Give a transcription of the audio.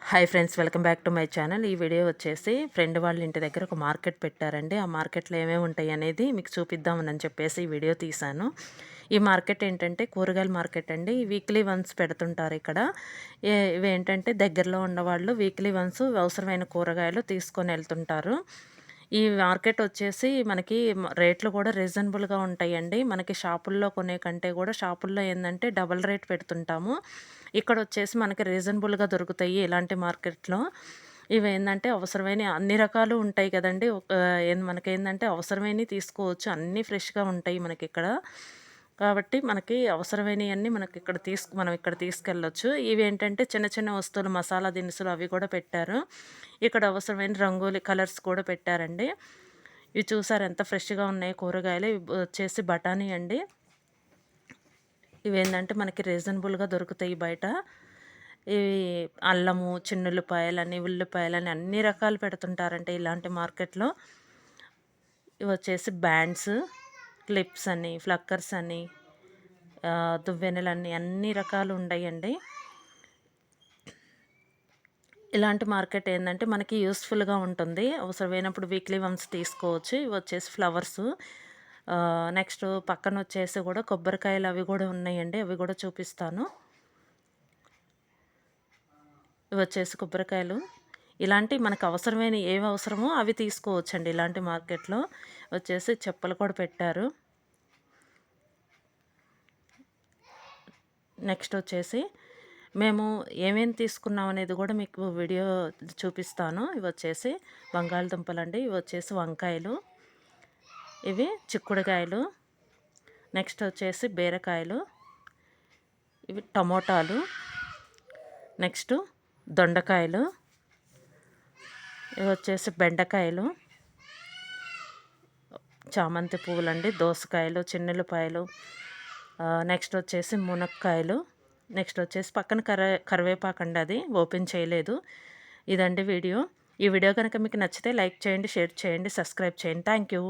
Hi friends, welcome back to my channel. ఈ video వచ్చేసి friend వాళ్ళ ఇంటి దగ్గర ఒక మార్కెట్ పెట్టారండి. ఆ మార్కెట్లో ఏమేమి ఉంటాయి అనేది మీకు చూపిద్దామని చెప్పేసి ఈ వీడియో తీశాను. ఈ మార్కెట్ ఏంటంటే కూరగాయల మార్కెట్ అండి. వీక్లీ వన్స్ పెడుతుంటారు ఇక్కడ. ఇవేంటంటే దగ్గరలో ఉన్నవాళ్ళు వీక్లీ వన్స్ అవసరమైన కూరగాయలు తీసుకొని వెళ్తుంటారు. ఈ మార్కెట్ వచ్చేసి మనకి రేట్లు కూడా రీజనబుల్గా ఉంటాయండి. మనకి షాపుల్లో కొనే కంటే కూడా షాపుల్లో ఏంటంటే డబల్ రేట్ పెడుతుంటాము. ఇక్కడ వచ్చేసి మనకి రీజనబుల్గా దొరుకుతాయి ఇలాంటి మార్కెట్లో. ఇవేంటంటే అవసరమైన అన్ని రకాలు ఉంటాయి కదండి. మనకేంటంటే అవసరమైనవి తీసుకోవచ్చు, అన్నీ ఫ్రెష్గా ఉంటాయి మనకిక్కడ. కాబట్టి మనకి అవసరమైనవన్నీ మనం ఇక్కడ తీసుకెళ్ళొచ్చు. ఇవేంటంటే చిన్న చిన్న వస్తువులు, మసాలా దినుసులు అవి కూడా పెట్టారు. ఇక్కడ అవసరమైన రంగోలి కలర్స్ కూడా పెట్టారండి. ఇవి చూసారు ఎంత ఫ్రెష్గా ఉన్నాయి కూరగాయలు. ఇవి వచ్చేసి బఠానీ అండి. ఇవేంటంటే మనకి రీజనబుల్గా దొరుకుతాయి బయట. ఇవి అల్లము, చిన్నుల్లిపాయలని, ఉల్లిపాయలని అన్ని రకాలు పెడుతుంటారంటే ఇలాంటి మార్కెట్లో. ఇవి వచ్చేసి బ్యాండ్స్, క్లిప్స్ అని, ఫ్లక్కర్స్ అని, దువ్వెనలని అన్ని రకాలు ఉన్నాయండి. ఇలాంటి మార్కెట్ ఏంటంటే మనకి యూస్ఫుల్గా ఉంటుంది. అవసరమైనప్పుడు వీక్లీ వన్స్ తీసుకోవచ్చు. ఇవి వచ్చేసి ఫ్లవర్సు. నెక్స్ట్ పక్కన వచ్చేసి కూడా కొబ్బరికాయలు అవి కూడా ఉన్నాయండి. అవి కూడా చూపిస్తాను. ఇవి వచ్చేసి కొబ్బరికాయలు. ఇలాంటి మనకు అవసరమైన ఏవి అవసరమో అవి తీసుకోవచ్చండి ఇలాంటి మార్కెట్లో. వచ్చేసి చెప్పులు కూడా పెట్టారు. నెక్స్ట్ వచ్చేసి మేము ఏమేమి తీసుకున్నాం అనేది కూడా మీకు వీడియో చూపిస్తాను. ఇవి వచ్చేసి బంగాళదుంపలండి. ఇవి వచ్చేసి వంకాయలు, ఇవి చిక్కుడుకాయలు, నెక్స్ట్ వచ్చేసి బీరకాయలు, ఇవి టమోటాలు, నెక్స్ట్ దొండకాయలు, ఇవి వచ్చేసి బెండకాయలు, చామంతి పువ్వులండి, దోసకాయలు, చిన్నులపాయలు, నెక్స్ట్ వచ్చేసి మునక్కాయలు, నెక్స్ట్ వచ్చేసి పక్కన కరివేపాకు అండి, అది ఓపెన్ చేయలేదు. ఇదండి వీడియో. ఈ వీడియో కనుక మీకు నచ్చితే లైక్ చేయండి, షేర్ చేయండి, సబ్స్క్రైబ్ చేయండి. Thank you.